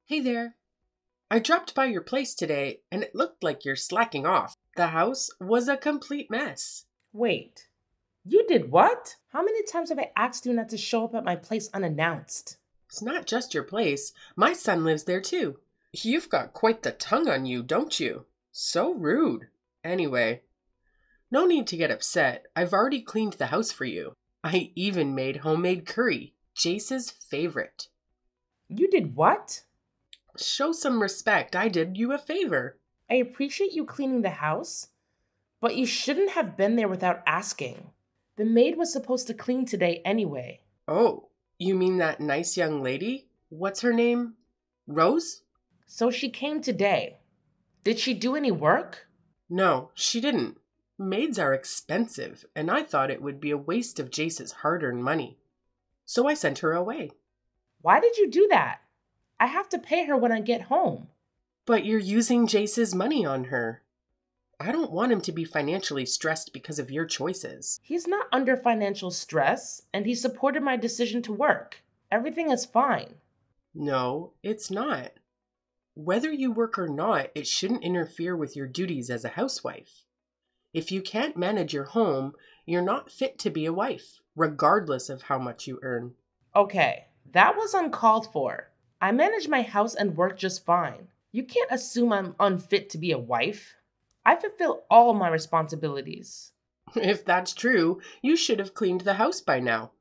Hey there. I dropped by your place today and it looked like you're slacking off. The house was a complete mess. Wait, you did what? How many times have I asked you not to show up at my place unannounced? It's not just your place. My son lives there too. You've got quite the tongue on you, don't you? So rude. Anyway, no need to get upset. I've already cleaned the house for you. I even made homemade curry, Jace's favorite. You did what? Show some respect. I did you a favor. I appreciate you cleaning the house, but you shouldn't have been there without asking. The maid was supposed to clean today anyway. Oh, you mean that nice young lady? What's her name? Rose? So she came today. Did she do any work? No, she didn't. Maids are expensive, and I thought it would be a waste of Jace's hard-earned money. So I sent her away. Why did you do that? I have to pay her when I get home. But you're using Jace's money on her. I don't want him to be financially stressed because of your choices. He's not under financial stress, and he supported my decision to work. Everything is fine. No, it's not. Whether you work or not, it shouldn't interfere with your duties as a housewife. If you can't manage your home, you're not fit to be a wife, regardless of how much you earn. Okay, that was uncalled for. I manage my house and work just fine. You can't assume I'm unfit to be a wife. I fulfill all my responsibilities. If that's true, you should have cleaned the house by now.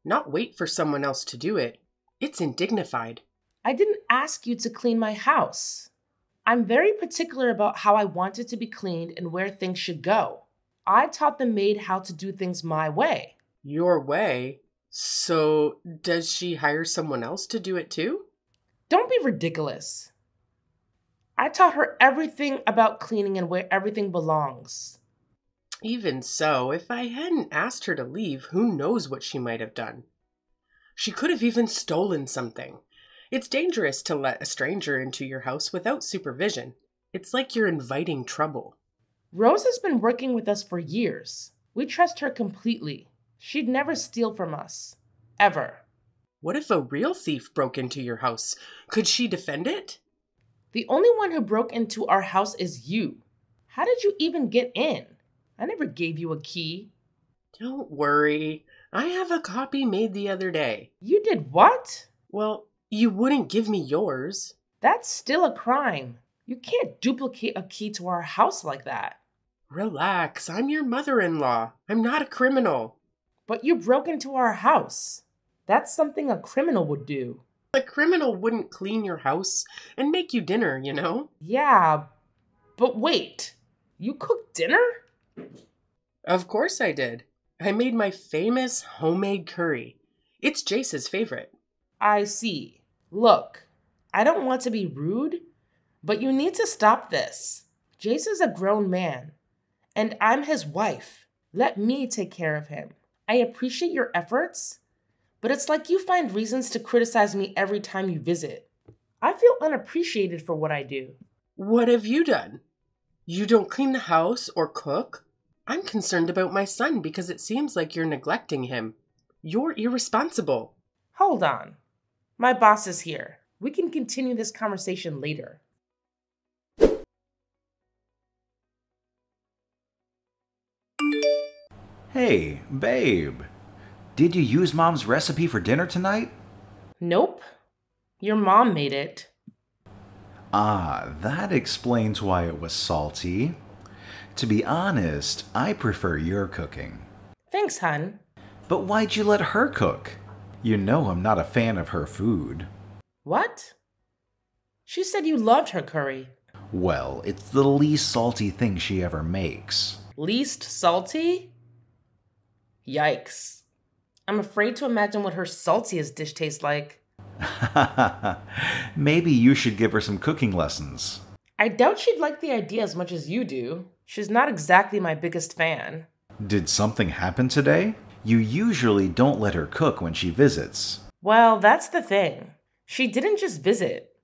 Not wait for someone else to do it. It's indignified. I didn't ask you to clean my house. I'm very particular about how I want it to be cleaned and where things should go. I taught the maid how to do things my way. Your way? So, does she hire someone else to do it too? Don't be ridiculous. I taught her everything about cleaning and where everything belongs. Even so, if I hadn't asked her to leave, who knows what she might have done? She could have even stolen something. It's dangerous to let a stranger into your house without supervision. It's like you're inviting trouble. Rose has been working with us for years. We trust her completely. She'd never steal from us. Ever. What if a real thief broke into your house? Could she defend it? The only one who broke into our house is you. How did you even get in? I never gave you a key. Don't worry. I have a copy made the other day. You did what? Well, you wouldn't give me yours. That's still a crime. You can't duplicate a key to our house like that. Relax. I'm your mother-in-law. I'm not a criminal. But you broke into our house. That's something a criminal would do. A criminal wouldn't clean your house and make you dinner, you know? Yeah, but wait. You cooked dinner? Of course I did. I made my famous homemade curry. It's Jace's favorite. I see. Look, I don't want to be rude, but you need to stop this. Jace is a grown man, and I'm his wife. Let me take care of him. I appreciate your efforts, but it's like you find reasons to criticize me every time you visit. I feel unappreciated for what I do. What have you done? You don't clean the house or cook? I'm concerned about my son because it seems like you're neglecting him. You're irresponsible. Hold on. My boss is here. We can continue this conversation later. Hey, babe. Did you use Mom's recipe for dinner tonight? Nope. Your mom made it. Ah, that explains why it was salty. To be honest, I prefer your cooking. Thanks, hun. But why'd you let her cook? You know I'm not a fan of her food. What? She said you loved her curry. Well, it's the least salty thing she ever makes. Least salty? Yikes. I'm afraid to imagine what her saltiest dish tastes like. Maybe you should give her some cooking lessons. I doubt she'd like the idea as much as you do. She's not exactly my biggest fan. Did something happen today? You usually don't let her cook when she visits. Well, that's the thing. She didn't just visit.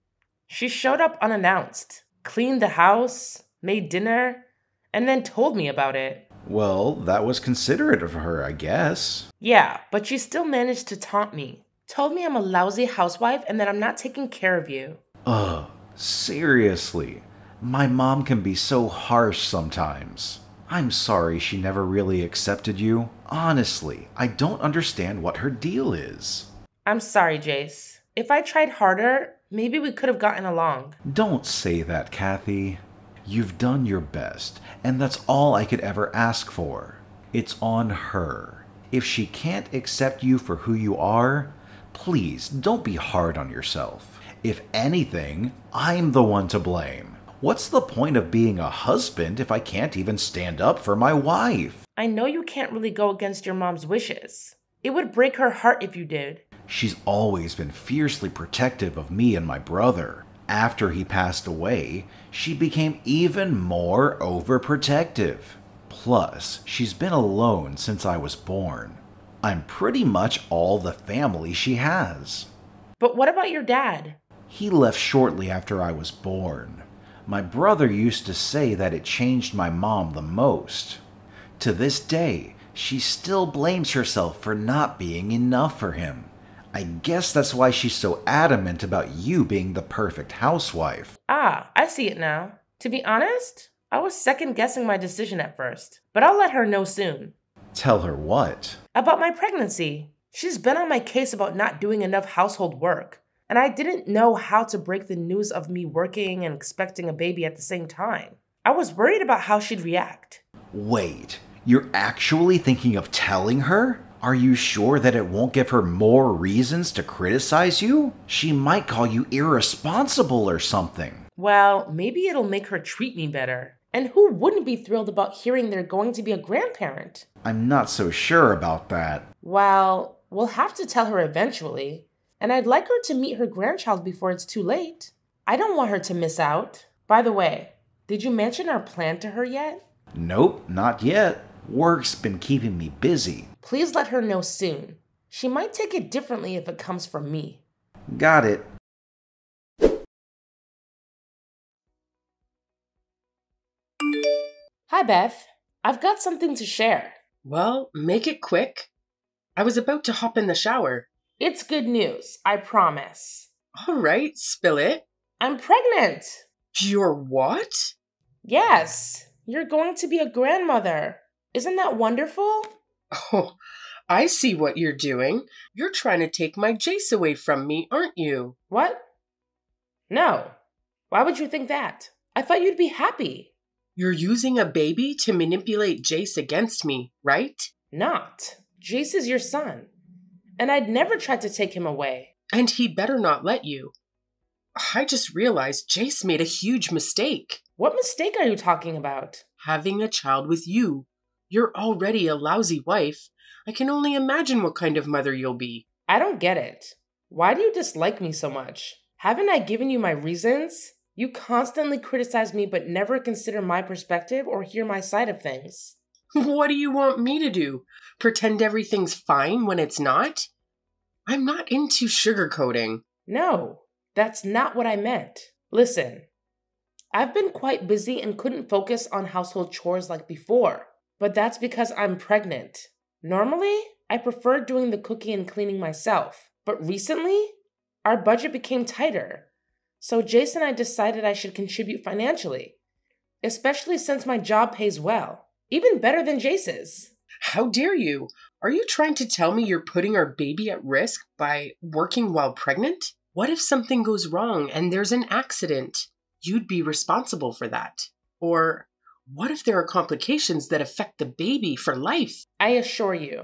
She showed up unannounced, cleaned the house, made dinner, and then told me about it. Well, that was considerate of her, I guess. Yeah, but she still managed to taunt me. Told me I'm a lousy housewife and that I'm not taking care of you. Ugh, seriously. My mom can be so harsh sometimes. I'm sorry she never really accepted you. Honestly, I don't understand what her deal is. I'm sorry, Jace. If I tried harder, maybe we could have gotten along. Don't say that, Kathy. You've done your best, and that's all I could ever ask for. It's on her. If she can't accept you for who you are, please don't be hard on yourself. If anything, I'm the one to blame. What's the point of being a husband if I can't even stand up for my wife? I know you can't really go against your mom's wishes. It would break her heart if you did. She's always been fiercely protective of me and my brother. After he passed away, she became even more overprotective. Plus, she's been alone since I was born. I'm pretty much all the family she has. But what about your dad? He left shortly after I was born. My brother used to say that it changed my mom the most. To this day, she still blames herself for not being enough for him. I guess that's why she's so adamant about you being the perfect housewife. Ah, I see it now. To be honest, I was second-guessing my decision at first, but I'll let her know soon. Tell her what? About my pregnancy. She's been on my case about not doing enough household work, and I didn't know how to break the news of me working and expecting a baby at the same time. I was worried about how she'd react. Wait, you're actually thinking of telling her? Are you sure that it won't give her more reasons to criticize you? She might call you irresponsible or something. Well, maybe it'll make her treat me better. And who wouldn't be thrilled about hearing they're going to be a grandparent? I'm not so sure about that. Well, we'll have to tell her eventually. And I'd like her to meet her grandchild before it's too late. I don't want her to miss out. By the way, did you mention our plan to her yet? Nope, not yet. Work's been keeping me busy. Please let her know soon. She might take it differently if it comes from me. Got it. Hi, Beth. I've got something to share. Well, make it quick. I was about to hop in the shower. It's good news, I promise. All right, spill it. I'm pregnant. You're what? Yes, you're going to be a grandmother. Isn't that wonderful? Oh, I see what you're doing. You're trying to take my Jace away from me, aren't you? What? No. Why would you think that? I thought you'd be happy. You're using a baby to manipulate Jace against me, right? Not. Jace is your son. And I'd never tried to take him away. And he better not let you. I just realized Jace made a huge mistake. What mistake are you talking about? Having a child with you. You're already a lousy wife. I can only imagine what kind of mother you'll be. I don't get it. Why do you dislike me so much? Haven't I given you my reasons? You constantly criticize me but never consider my perspective or hear my side of things. What do you want me to do? Pretend everything's fine when it's not? I'm not into sugarcoating. No, that's not what I meant. Listen, I've been quite busy and couldn't focus on household chores like before, but that's because I'm pregnant. Normally, I prefer doing the cooking and cleaning myself, but recently, our budget became tighter. So Jace and I decided I should contribute financially, especially since my job pays well, even better than Jace's. How dare you? Are you trying to tell me you're putting our baby at risk by working while pregnant? What if something goes wrong and there's an accident? You'd be responsible for that. Or what if there are complications that affect the baby for life? I assure you,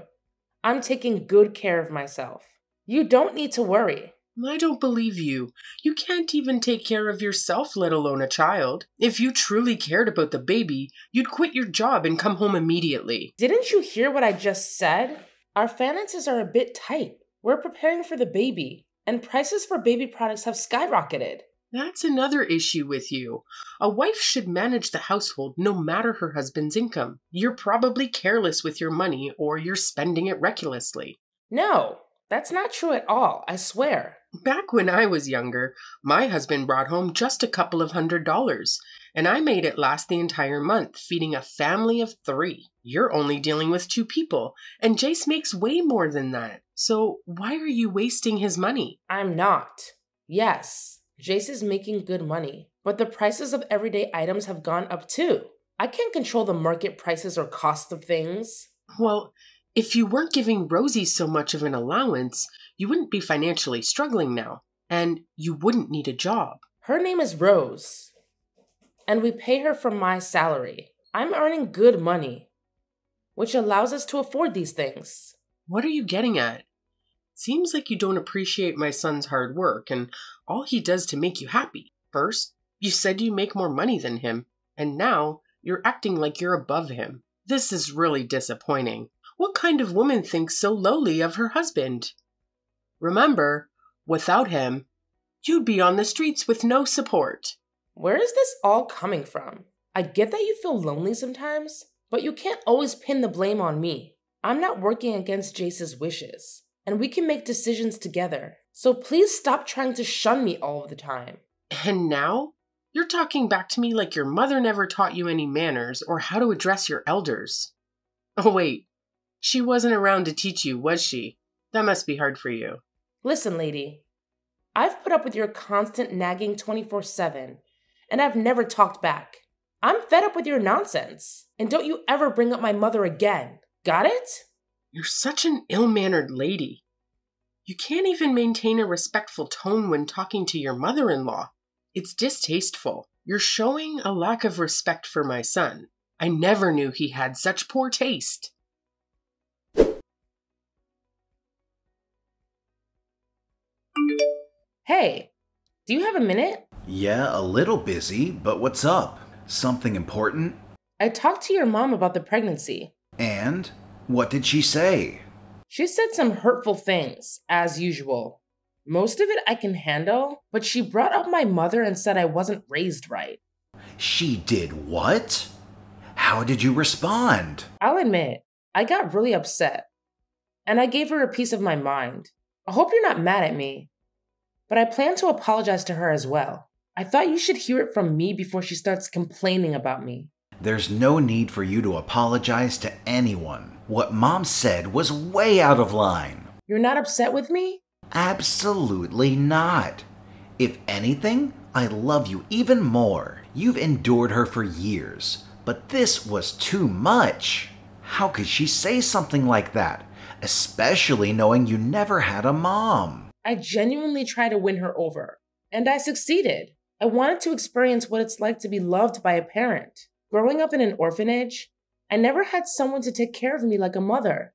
I'm taking good care of myself. You don't need to worry. I don't believe you. You can't even take care of yourself, let alone a child. If you truly cared about the baby, you'd quit your job and come home immediately. Didn't you hear what I just said? Our finances are a bit tight. We're preparing for the baby, and prices for baby products have skyrocketed. That's another issue with you. A wife should manage the household no matter her husband's income. You're probably careless with your money or you're spending it recklessly. No, that's not true at all, I swear. Back when I was younger, my husband brought home just a couple of $100s, and I made it last the entire month, feeding a family of 3. You're only dealing with 2 people, and Jace makes way more than that. So why are you wasting his money? I'm not. Yes, Jace is making good money, but the prices of everyday items have gone up too. I can't control the market prices or cost of things. Well, if you weren't giving Rosie so much of an allowance, you wouldn't be financially struggling now, and you wouldn't need a job. Her name is Rose, and we pay her from my salary. I'm earning good money, which allows us to afford these things. What are you getting at? Seems like you don't appreciate my son's hard work and all he does to make you happy. First, you said you make more money than him, and now you're acting like you're above him. This is really disappointing. What kind of woman thinks so lowly of her husband? Remember, without him, you'd be on the streets with no support. Where is this all coming from? I get that you feel lonely sometimes, but you can't always pin the blame on me. I'm not working against Jace's wishes, and we can make decisions together. So please stop trying to shun me all of the time. And now, you're talking back to me like your mother never taught you any manners or how to address your elders. Oh wait, she wasn't around to teach you, was she? That must be hard for you. Listen, lady, I've put up with your constant nagging 24/7, and I've never talked back. I'm fed up with your nonsense, and don't you ever bring up my mother again. Got it? You're such an ill-mannered lady. You can't even maintain a respectful tone when talking to your mother-in-law. It's distasteful. You're showing a lack of respect for my son. I never knew he had such poor taste. Hey, do you have a minute? Yeah, a little busy, but what's up? Something important? I talked to your mom about the pregnancy. And? What did she say? She said some hurtful things, as usual. Most of it I can handle, but she brought up my mother and said I wasn't raised right. She did what? How did you respond? I'll admit, I got really upset, and I gave her a piece of my mind. I hope you're not mad at me, but I plan to apologize to her as well. I thought you should hear it from me before she starts complaining about me. There's no need for you to apologize to anyone. What Mom said was way out of line. You're not upset with me? Absolutely not. If anything, I love you even more. You've endured her for years, but this was too much. How could she say something like that, especially knowing you never had a mom? I genuinely tried to win her over, and I succeeded. I wanted to experience what it's like to be loved by a parent. Growing up in an orphanage, I never had someone to take care of me like a mother.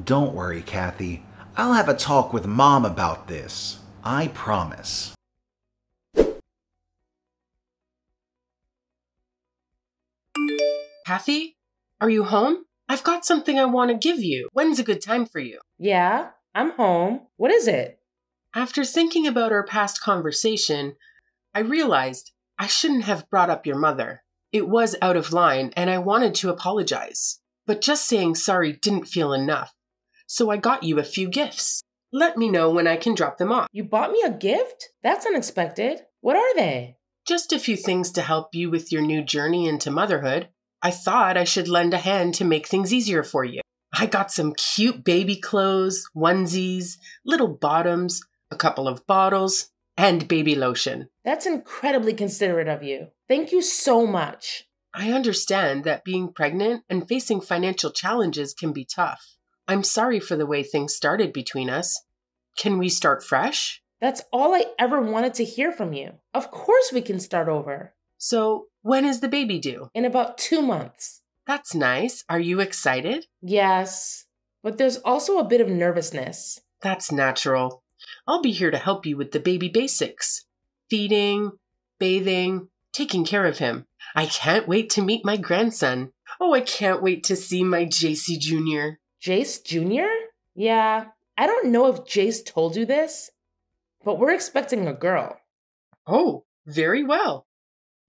Don't worry, Kathy. I'll have a talk with Mom about this. I promise. Kathy, are you home? I've got something I want to give you. When's a good time for you? Yeah, I'm home. What is it? After thinking about our past conversation, I realized I shouldn't have brought up your mother. It was out of line, and I wanted to apologize. But just saying sorry didn't feel enough. So I got you a few gifts. Let me know when I can drop them off. You bought me a gift? That's unexpected. What are they? Just a few things to help you with your new journey into motherhood. I thought I should lend a hand to make things easier for you. I got some cute baby clothes, onesies, little bottoms, a couple of bottles, and baby lotion. That's incredibly considerate of you. Thank you so much. I understand that being pregnant and facing financial challenges can be tough. I'm sorry for the way things started between us. Can we start fresh? That's all I ever wanted to hear from you. Of course we can start over. So, when is the baby due? In about 2 months. That's nice. Are you excited? Yes, but there's also a bit of nervousness. That's natural. I'll be here to help you with the baby basics. Feeding, bathing, taking care of him. I can't wait to meet my grandson. Oh, I can't wait to see my JC Jr. Jace Jr.? Yeah, I don't know if Jace told you this, but we're expecting a girl. Oh, very well.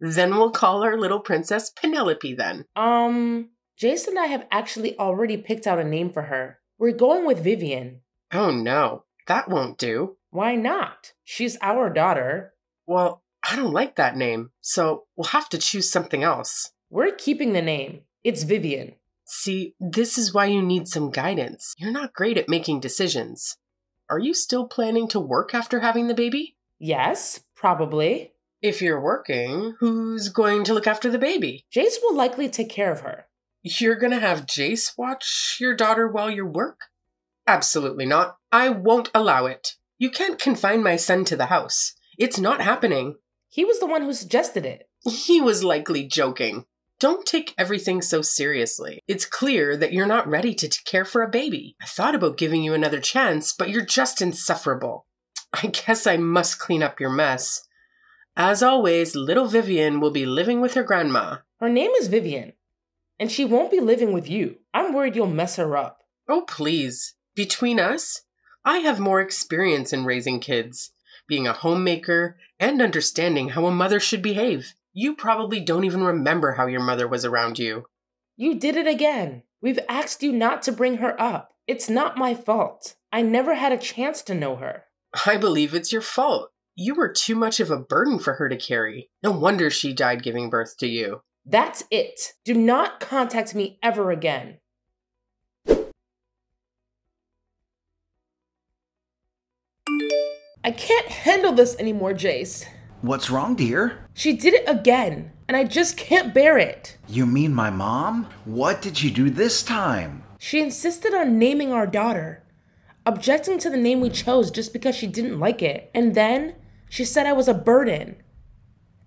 Then we'll call our little princess Penelope then. Jace and I have actually already picked out a name for her. We're going with Vivian. Oh no, that won't do. Why not? She's our daughter. Well, I don't like that name, so we'll have to choose something else. We're keeping the name. It's Vivian. See, this is why you need some guidance. You're not great at making decisions. Are you still planning to work after having the baby? Yes, Probably. If you're working, who's going to look after the baby? Jace will likely take care of her. You're gonna have Jace watch your daughter while you work? Absolutely not. I won't allow it. You can't confine my son to the house. It's not happening. He was the one who suggested it. He was likely joking. Don't take everything so seriously. It's clear that you're not ready to care for a baby. I thought about giving you another chance, but you're just insufferable. I guess I must clean up your mess. As always, little Vivian will be living with her grandma. Her name is Vivian, and she won't be living with you. I'm worried you'll mess her up. Oh, please. Between us, I have more experience in raising kids, being a homemaker, and understanding how a mother should behave. You probably don't even remember how your mother was around you. You did it again. We've asked you not to bring her up. It's not my fault. I never had a chance to know her. I believe it's your fault. You were too much of a burden for her to carry. No wonder she died giving birth to you. That's it. Do not contact me ever again. I can't handle this anymore, Jace. What's wrong, dear? She did it again, and I just can't bear it. You mean my mom? What did she do this time? She insisted on naming our daughter, objecting to the name we chose just because she didn't like it. And then she said I was a burden.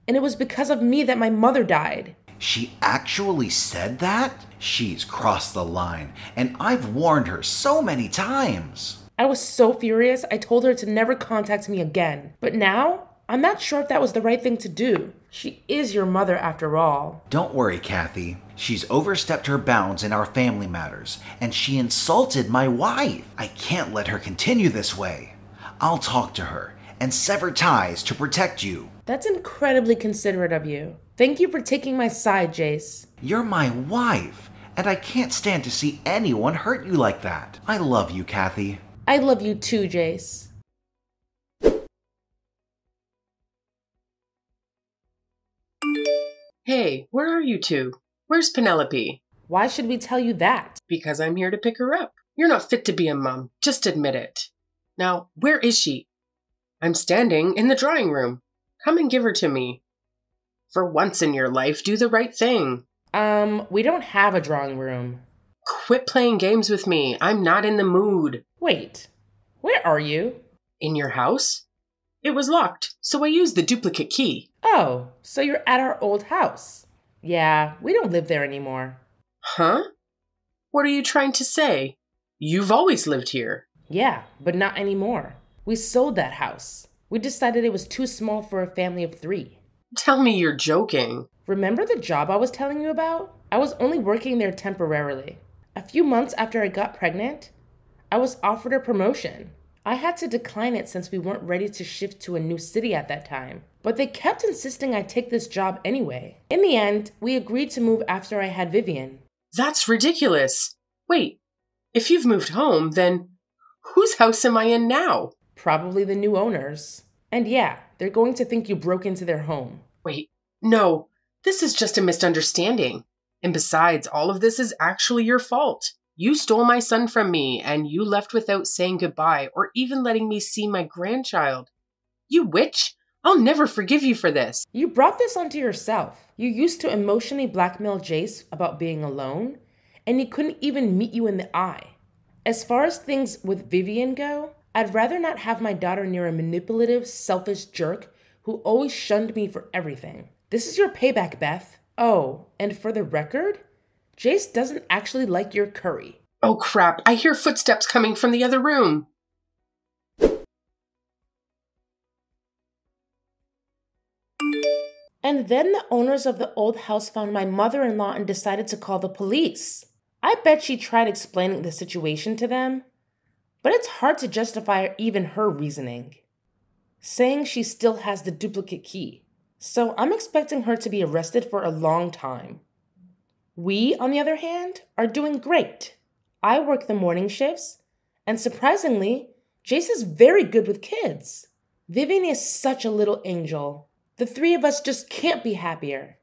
And it was because of me that my mother died. She actually said that? She's crossed the line, and I've warned her so many times. I was so furious, I told her to never contact me again. But now, I'm not sure if that was the right thing to do. She is your mother after all. Don't worry, Kathy. She's overstepped her bounds in our family matters, and she insulted my wife. I can't let her continue this way. I'll talk to her and sever ties to protect you. That's incredibly considerate of you. Thank you for taking my side, Jace. You're my wife, and I can't stand to see anyone hurt you like that. I love you, Kathy. I love you too, Jace. Hey, where are you two? Where's Penelope? Why should we tell you that? Because I'm here to pick her up. You're not fit to be a mom. Just admit it. Now, where is she? I'm standing in the drawing room. Come and give her to me. For once in your life, do the right thing. We don't have a drawing room. Quit playing games with me. I'm not in the mood. Wait, where are you? In your house? It was locked, so I used the duplicate key. Oh, so you're at our old house. Yeah, we don't live there anymore. Huh? What are you trying to say? You've always lived here. Yeah, but not anymore. We sold that house. We decided it was too small for a family of 3. Tell me you're joking. Remember the job I was telling you about? I was only working there temporarily. A few months after I got pregnant, I was offered a promotion. I had to decline it since we weren't ready to shift to a new city at that time. But they kept insisting I take this job anyway. In the end, we agreed to move after I had Vivian. That's ridiculous. Wait, if you've moved home, then whose house am I in now? Probably the new owners. And yeah, they're going to think you broke into their home. Wait, no, this is just a misunderstanding. And besides, all of this is actually your fault. You stole my son from me, and you left without saying goodbye or even letting me see my grandchild. You witch! I'll never forgive you for this. You brought this onto yourself. You used to emotionally blackmail Jace about being alone, and he couldn't even meet you in the eye. As far as things with Vivian go, I'd rather not have my daughter near a manipulative, selfish jerk who always shunned me for everything. This is your payback, Beth. Oh, and for the record, Jace doesn't actually like your curry. Oh crap, I hear footsteps coming from the other room. And then the owners of the old house found my mother-in-law and decided to call the police. I bet she tried explaining the situation to them, but it's hard to justify even her reasoning, saying she still has the duplicate key. So I'm expecting her to be arrested for a long time. We, on the other hand, are doing great. I work the morning shifts, and surprisingly, Jace is very good with kids. Vivian is such a little angel. The 3 of us just can't be happier.